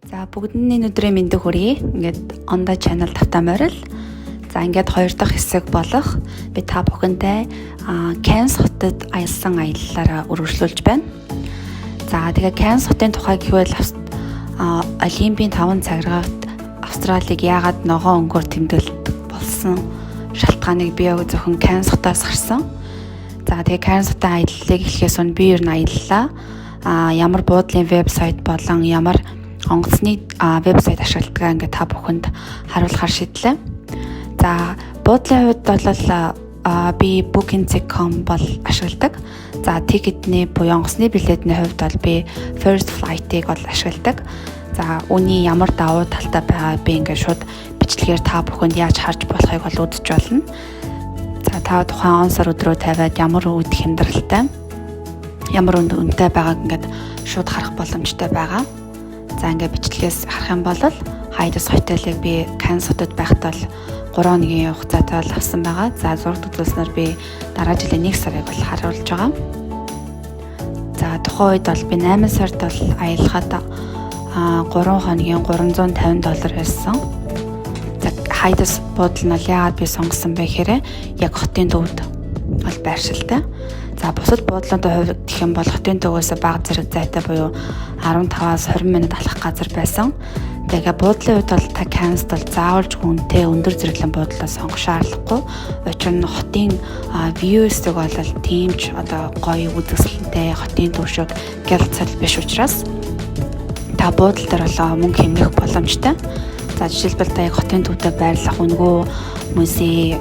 За бүгдний өдрийн мэндийг хүргэе. Ингээд Онда channel тавтаа морил. За ингээд хоёр дахь хэсэг болох би та бүхэнтэй Cannes хотод аялсан аяллаараа үргэлжлүүлж байна. За тэгээ Cannes хотын тухай гэвэл Олимпийн 5 цаграгт Австралиг яагаад ногоон өнгөөр тэмдэглэдэг болсон шалтгааныг би зөвхөн Cannes хотоос харсан. За тэгээ Cannes хотын аяллыг эхлэхээс өмнө би ер нь аяллаа. Ямар буудлын вебсайт болон ямар онгоцны вебсайт ашигладаг ингээд та бүхэнд харуулахар шийдлээ. За буудлын хувьд бол би booking.com бол ашигладаг. За тикетний буюу онгоцны билетний хувьд бол би First Flight-ыг бол ашигладаг. За үүний ямар давуу талтай байгааг би ингээд шууд бичлэгээр та бүхэнд яаж харж болохыг бол үзэж болно. За та тухайн он сар өдрөө тавиад ямар үүд хямдралтай, ямар үнэтэй байгааг ингээд шууд харах боломжтой байгаа. За ингээд бичлэгээс харах юм бол Хайдас хотелыг би Cannes хотод байхад бол 3 өдрийн хугацаатай бол авсан байгаа. За зураг үзүүлснээр би дараа жилийн 1 сарыг бол харуулж байгаа. За тухайн үед бол би 8 сард бол аялахад 3 хоногийн $350 байсан. За Хайдас буудал нь яагаад би сонгосон бэ гэхээр яг хотын төвд бол байршилтай. За бусад буудлуудын хувьд гэх юм бол хотын төвөөс бага зэрэг зайтай буюу 15-аас 20 минут алхах газар байсан. Тэгээ буудлын хувьд бол та Cannes бол заавалж үнэтэй өндөр зэрэглэн буудлаа сонгох шаардлагагүй. Учир нь хотын view-сэг бол тиймч гоё үзэсгэлэнтэй хотын төв шиг гэлцэл биш учраас та буудлын дээр бол мөнгө хэмнэх боломжтой. За жишээлбэл та яг хотын төвдөө байрлах өнгөө музей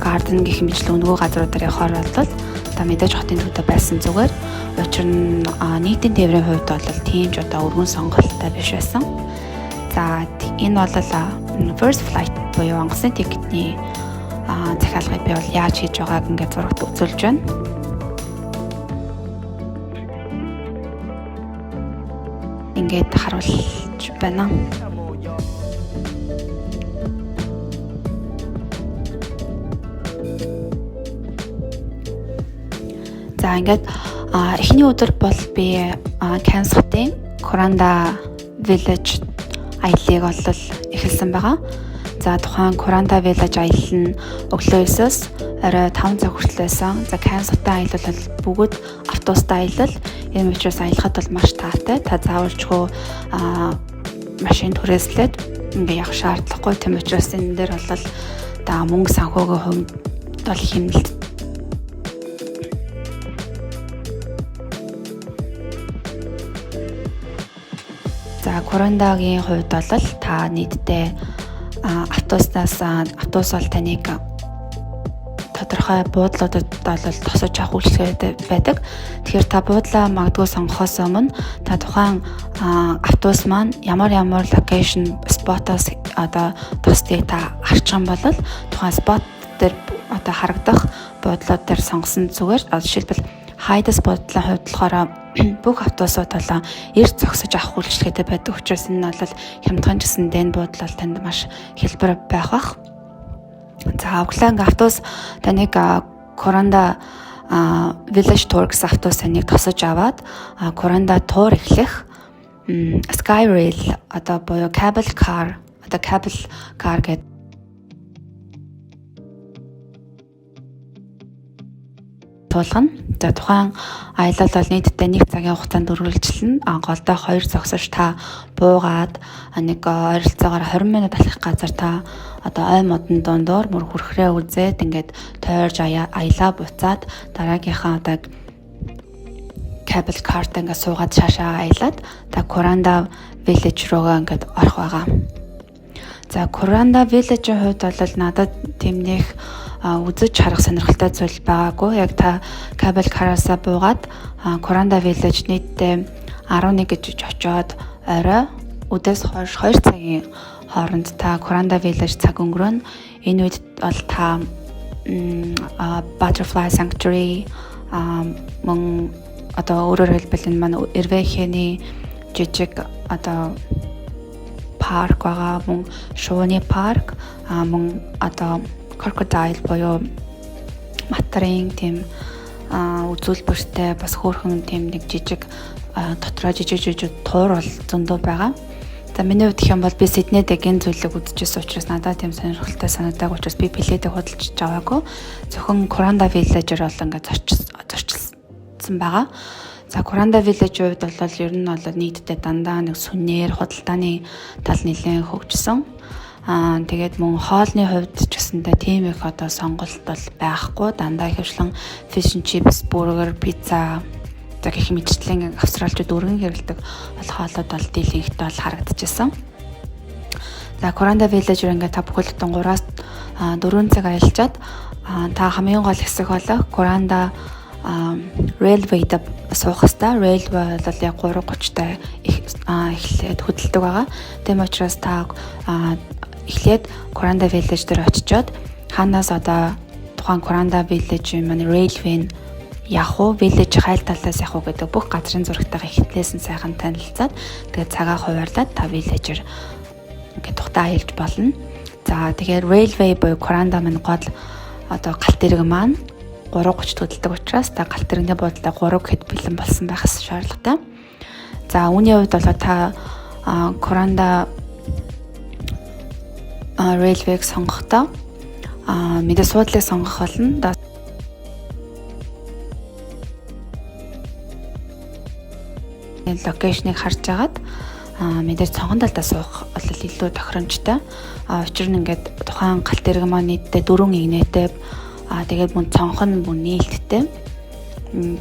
гарден гэх мэт өнгөө газруудаар явахаар бол та мэдээж хотын төвдөө байсан зүгээр. Учир нь нийтийн тээврийн хувьд бол тийм ч өргөн сонголттой биш байсан. За энэ бол First Flight буюу онгоцны тикетний захиалгыг би бол яаж хийж байгааг ингээд зурагт үзүүлж байна. Ингээд харуулж байна. За ингээд эхний өдөр бол би Cannes хотын Kuranda Village аяллыг бол эхэлсэн байгаа. За тухайн Kuranda Village аялал нь өглөө 9-оос орой 5 цаг хүртэл байсан. За Cannes хотын аялал бол бүгд автобустай аялал. Энэ учраас аялахад бол маш таатай. Та заавалжгүй машин түрээслээд ингээ явах шаардлагагүй. Тийм учраас энэ дээр бол та мөнгө санхүүгийн хувьд бол хэмнэлт За Kurandaгийн хувьд бол та нийтдээ автобус бол таныг тодорхой буудлуудад бол тосож авах үйлчилгээтэй байдаг. Тэгэхээр та буудлаа магадгүй сонгохоос өмнө та тухайн автобус маань ямар локейшн спотоос тостыг та харчих юм бол тухайн спот дээр харагдах буудлууд дээр сонгосон зүгээр. Жишээлбэл Хайдас буудлын хувьд болохоор бүх автобусууд бол эрт зогсож авах үйлчилгээтэй байдаг учраас энэ бол хямдхан гэсэн дэн буудлал танд маш хэлбэр байх бах. За өглөө автобус таныг Kuranda Village Tour гэсэн автобус таныг тосож аваад Kuranda Tour эхлэх Skyrail буюу cable car гэдэг тулгана. За тухайн аялал бол нийтдээ 1 цагийн хугацаанд үргэлжилнэ. Голдоо 2 зогсож та буугаад нэг ойролцоогоор 20 минут алхах газар та ой модон дондор мөр хүрхрээ үзээд ингээд тойрж аялаа буцаад дараагийнхаа cable car-т ингээд суугаад шаашаа аялаад та Kuranda Village руугаа ингээд орох байгаа. За Kuranda Village-ийн хувьд бол надад тэмнэх үзэж харах сонирхолтой зүйл байгаагүй. Яг та cable car-аас буугаад Kuranda Village нийтдээ 11 гэж очоод орой өдөөс хойш 2 цагийн хооронд та Kuranda Village цаг өнгөрөөн. Энэ үед бол та Butterfly Sanctuary мөн өөрөөр хэлбэл энэ маань Эрвэхэний жижиг парк байгаа, мөн шууны парк, мөн Crocodile буюу матрын тийм үзүүлбэртэй бас хөөрхөн тийм нэг жижиг дотроо жижиг туур бол зөндөө байгаа. За миний хувьд гэх юм бол би Сиднейд энэ зүйлийг үзчихсэн учраас надад тийм сонирхолтой санагдаг учраас би пледийг худалдаж аваагүй. Зөвхөн Kuranda Village-ээр бол ингээд зорчилсан байгаа. За Kuranda Village-ийн хувьд бол ер нь бол нийтдээ дандаа нэг сүнээр худалдааны тал нэлээд хөгжсөн. Тэгээд мөн хоолны хувьд ч гэсэндээ тийм их одоо сонголт бол байхгүй. Дандаа ихэвчлэн fish and chips, burger, pizza гэх мэтчлэн австралчууд өргөн хэрэглэдэг бол хоолууд бол дийлэнхтэй бол харагдчихсан. За Kuranda Village-ээр ингээд та бүхэн 3-аас 4 цаг аялчаад та хамгийн гол хэсэг болох Kuranda Railway-д суух хэвээр. Railway бол яг 3:30-тай эхлээд хөдөлдөг байгаа. Тийм учраас та эхлээд Kuranda Village дээр очичоод ханаас одоо тухайн Kuranda Village-ийн манай Railway явах уу, village хайл талаас явах уу гэдэг бүх газрын зурагтайгаа ихтлээсэн сайхан танилцаад тэгээд цагаа хуваарлаад та village-ээр ингээд тухтаа аялж болно. За тэгэхээр railway буюу Kuranda маань гол одоо галт тэрэг маань 3:30 хөдөлдөг учраас та галт тэрэгний буудлаа 3 гэхэд бэлэн болсон байх шаардлагатай. За үүний хувьд бол та Kuranda railway-г сонгохдоо мэдээ суудлыг сонгох болно. Локейшнийг харж агаад мэдээж цонхон талдаа суух бол илүү тохиромжтой. Учир нь ингээд тухайн галт тэрэг маань нийтдээ 4 игнэтэй. Тэгээд мөн цонхон мөн нээлттэй.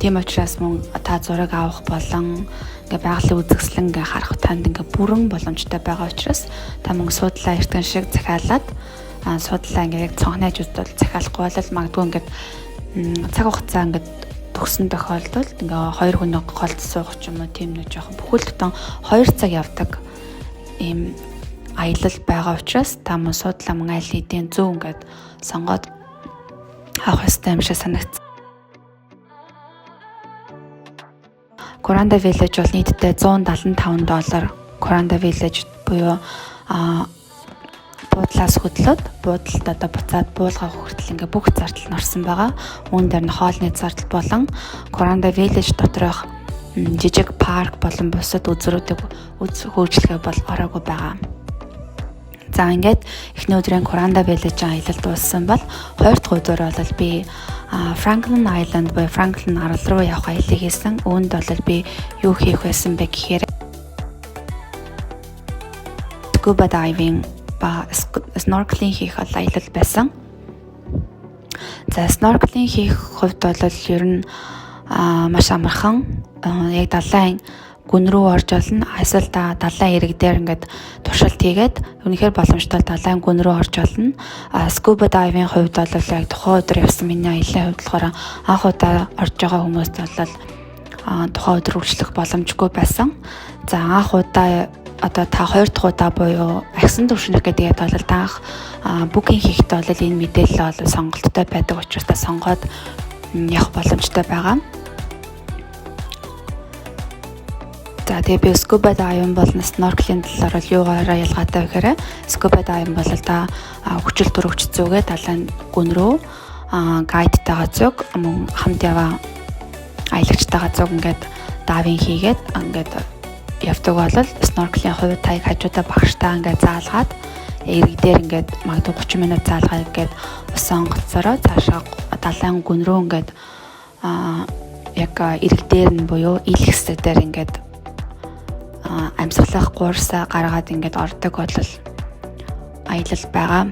Тийм учраас мөн та зураг авах болон ингээд байгалийн үзэсгэлэн ингээд харах танд ингээд бүрэн боломжтой байгаа учраас та мөн суудлаа эртгэн шиг захиалаад суудлаа ингээд цонхнойж үзвэл захиалахгүй бол магадгүй ингээд цаг хугацаа ингээд төгсөн тохиолдолд ингээ 2 хүн голд суух ч юм уу тийм нэг жоохон бүхэлдэн 2 цаг явдаг ийм аялал байгаа учраас та мөн суудлаа мөн аль хэдийн зөв ингээд сонгоод авах ёстой юм шиг санагдсан. Kuranda Village бол нийтдээ $175. Kuranda Village буюу буудлаас хөдлөөд буудалд одоо буцаад буулгаа хүртэл ингээ бүх зардал нь орсон байгаа. Үүн дээр нь хоолны зардал болон Kuranda Village доторх жижиг парк болон бусад үзрүүдийг хөгжлөхөй бол ороогүй байгаа. За ингээд эхний өдрийн Kuranda Village-ийн аялал дууссан бол хоёр дахь өдөр бол би Franklin Island буюу Franklin арал руу явах аяллыг хийсэн. Үүнд бол би юу хийх байсан бэ гэхээр scuba diving snorkeling хийх аялал байсан. За snorkeling хийх хувьд бол ер нь маш амархан яг далайн гүн рүү орж олно. Эсвэл та далайн эрэг дээр ингээд туршилт хийгээд үнэхээр боломжтой далайн гүн рүү орж олно. Scuba diving хувьд бол яг тухайн өдөр явсан миний аяллаа хувьд болохоор анх удаа орж байгаа хүмүүст бол тухайн өдөр үргэлжлэх боломжгүй байсан. За анх удаа одоо та 2 дахь удаа буюу агсан төвшнөх гэдэг бол таах букинг хийхдээ бол энэ мэдээлэл бол сонголттой байдаг учраас та сонгоод явах боломжтой байгаа. За тэгээ би scuba diving болон snorkeling талаар бол юугаар ялгаатай вэ гэхээр scuba diving бол та хүчил төрөгч зүгээ далайн гүн рүү гайдтайгаа зүг мөн хамт яваа аялагчтайгаа зүг ингээд дайвинг хийгээд ингээд явдаг бол snorkeling хувьд таг хажуудаа багштай ингээд заалгаад эрэг дээр ингээд магадгүй 30 минут заалгаад ингээд усан гоцороо цаашаа далайн гүн рүү ингээд яг эрэг дээр нь буюу ил хэсэг дээр ингээд амьсгалах гуурсаа гаргаад ингээд ордог бол аялал байгаа.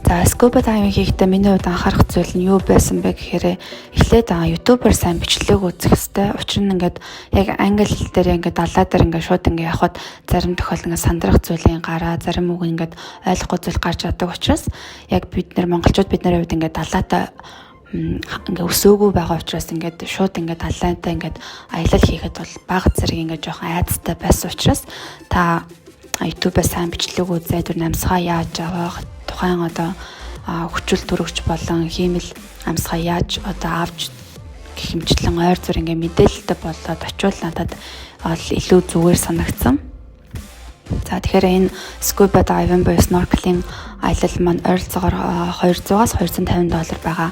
За scuba diving хийхдээ миний хувьд анхаарах зүйл нь юу байсан бэ гэхээр эхлээд YouTube-аар сайн бичлэг үзэх хэрэгтэй. Учир нь ингээд яг англи хэл дээр ингээд далаа дээр ингээд шууд ингээд явхад зарим тохиолдолд ингээд сандрах зүйлийн гараа, зарим үг ингээд ойлгохгүй зүйл гарч чаддаг учраас яг бид нар монголчууд бидний хувьд ингээд далаатай ингээд өсөөгөө байгаа учраас ингээд шууд ингээд далайтай ингээд аялал хийхэд бол бага зэрэг ингээд жоохон айцтай байсан учраас та YouTube-аас сайн бичлэг үзээд намсгаа яаж авах тухайн одоо хүчил төрөгч болон хиймэл амьсгаа яаж одоо авч гэх хэмжлэн ойр зүр ингээ мэдээлэлтэй болоод очивол надад илүү зүгээр санагдсан. За тэгэхээр энэ scuba diving буюу snorkeling аялал маань ойролцоогоор $200-аас $250 байгаа.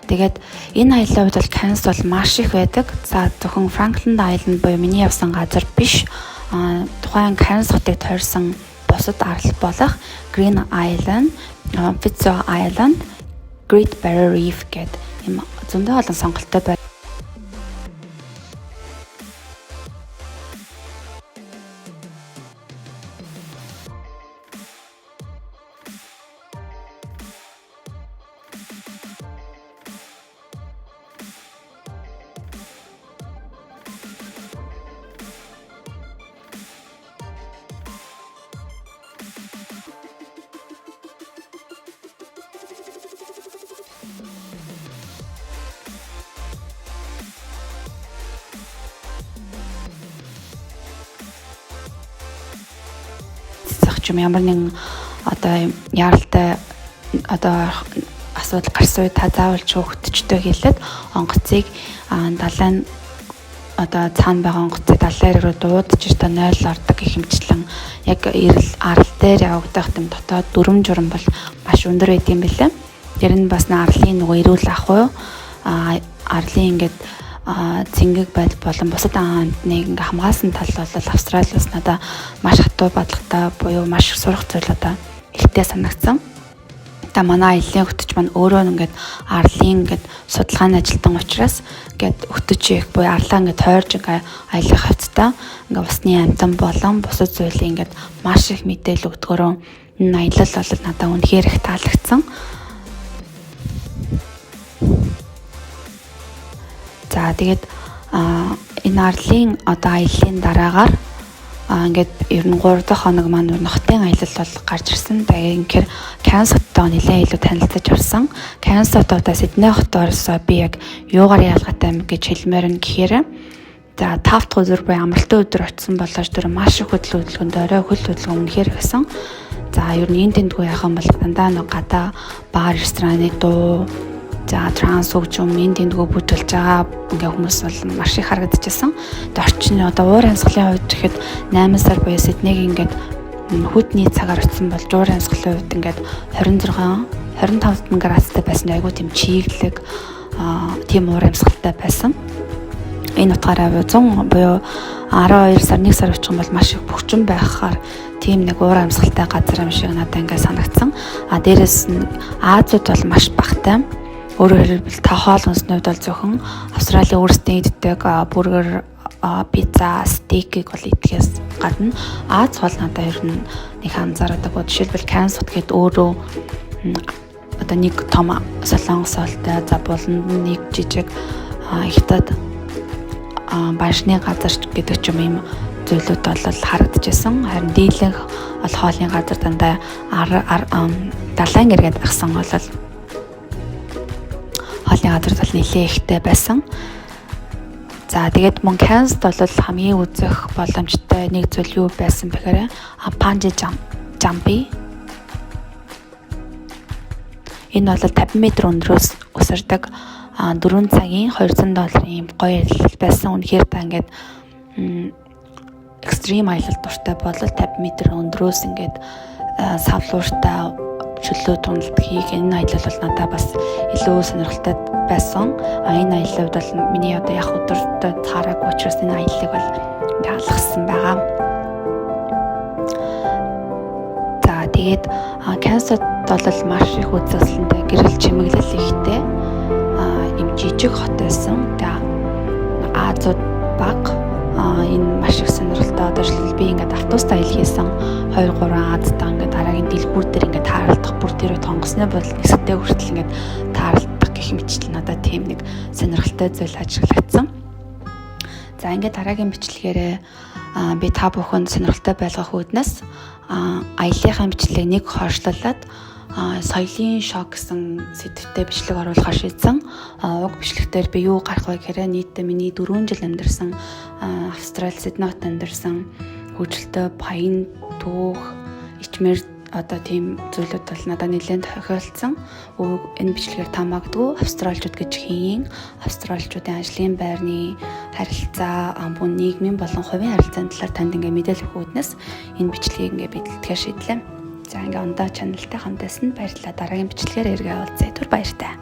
Тэгээд энэ аяллаа үед бол Cairns бол маш их байдаг. За зөвхөн Franklin Island буюу миний явсан газар биш. Тухайн Cairns хотыг тойрсон бусад арал болох Green Island, Fitzroy Island, Great Barrier Reef гэдэг юм зөндөө олон сонголттой байна. Ямар нэгэн одоо яаралтай одоо асуудал гарсан үед та заавал ч хөвгтчтэй хэлээд онгоцыг далайн одоо цаана байгаа онгоцыг далайн руу дуудаж та 0 ордог гэх юмчлан яг ирэл арал дээр явагдах юм дотоод дүрм журам бол маш өндөр байд юм билээ. Тэр нь бас арлын нөгөө эрүүл ах уу арлын ингээд цэнгэг байдал болон бусад амтныг ингээ хамгаалсан тал бол Австралиас надаа маш хатуу бодлоготой буюу маш сурах зүйл одоо ихтэй санагдсан. Та манай аяллаа хөтөч маань өөрөө ингээд арлын ингээд судалгааны ажилтан учраас ингээд хөтөч их буюу арлаа ингээд тойрж ингээ аялах хавцтай ингээ усны амтан болон бусад зүйлийн ингээд маш их мэдээлэл өгдөгөрөө энэ аялал бол надаа үнэхээр их таалагдсан. За тэгээд энэ арлын одоо аяллаа дараагаар ингээд ер нь 3 дахь хоног маань хотын аялал бол гарч ирсэн. Тэгээд инхээр Cairns хоттой нэлээд илүү танилцаж авсан. Cairns хотоодоо Сидней хотоос би яг юугаар ялгаатай юм гэж хэлмээр нь гэхээр за 5 дахь өдөр буюу амралтын өдөр очисон болооч тэр маш их хөдөлгөөнд орой хөл хөдөлгөөн үнэхээр байсан. За ер нь энэ тэндгүй яах юм бол дандаа нэг гадаа бар рестораны дуу за транс хөгжим энэ тэндгөө бүтэлж байгаа ингээ хүмүүс бол маш их харагдчихсан. Тэгээд орчны одоо уур амьсгалын хувьд гэхэд 8 сар буюу Сиднейг ингээд хүдний цагаар очисон болж уур амьсгалын хувьд ингээд 25 градустай байсан айгуу тийм чиглэг тийм уур амьсгалтай байсан. Энэ утгаараа 100 буюу 12 сар 1 сар очих юм бол маш их бөхчөн байхаар тийм нэг уур амьсгалтай газар юм шиг надад ингээ санагдсан. Дээрээс нь Азиуд бол маш багтай. Өөрөөр хэлбэл та хоол хүнсний хувьд бол зөвхөн Австралийн өөрсдөө иддэг бургер, пицца, стейкийг бол идэхээс гадна Аз хоол надад ер нь нэг анзаардаг. Жишээлбэл Cairns хот гээд өөрөө одоо нэг том солонгос хоолтой, за буланд нэг жижиг хятад баншны газар гэдэг ч юм зүйлүүд бол харагдчихсан. Харин дийлэнх бол хоолны газар дандаа далайн эргээд агсан бол хоолны газар бол нэлээд ихтэй байсан. За тэгээд мөн Cairns бол хамгийн үзэх боломжтой нэг зүйл юу байсан бэхээр Bungee Jumping. Энэ бол 50 м өндрөөс өсөрдөг 4 цагийн $200 ийм гоё аялал байсан. Үнэхээр та ингээд экстрим аялал дуртай бол 50 м өндрөөс ингээд савлууртай чөлөө туналдгийг энэ аялал бол надад бас илүү сонирхолтой байсан. Энэ аяллаа бол миний одоо яг өдөртөө цаараагүй учраас энэ аяллыг бол ингээ алгасан байгаа. За тэгээд Cairns бол маш их үзэсгэлэнтэй гэрэл чимэглэл ихтэй юм жижиг хот байсан. Тэгээд Азууд баг энэ маш их сонирхолтой. Одоо жишээл би ингээд автобустай аялал хийсэн 2-3 Азтай ингээд дараагийн дэлгүүр дээр ингээд тааралдах бүр тэр тонгосны бодол нисгтэй хүртэл ингээд тааралдах гэх мэтчил надад тийм нэг сонирхолтой зүйл ажиглагдсан. За ингээд дараагийн бичлэгээрээ би та бүхэнд сонирхолтой байлгах үүднээс аяллахын бичлэгийг нэг хойшлуулад соёлын шок гэсэн сэдвтэй бичлэг оруулахаар шийдсэн. Уг бичлэгтэр би юу гарах вэ гэхээр нийтдээ миний 4 жил амьдарсан Австрали Сидней хотод амьдарсан хөгжилтэй баян түүх ичмэр одоо тийм зүйлүүд бол надад нэлээд тохиолдсон. Энэ бичлэгээр та магадгүй австралчууд гэж хийн, австралчуудын ажлын байрны харилцаа, амбун нийгмийн болон хувийн харилцааны талаар танд ингээ мэдээлэл өгөх үүднээс энэ бичлэгийг ингээ бидлэхээр шийдлээ. За ингээ ондоо чаналтай хамтаасан баярлалаа. Дараагийн бичлэгээр эргээ уулзъя. Түр баяртай.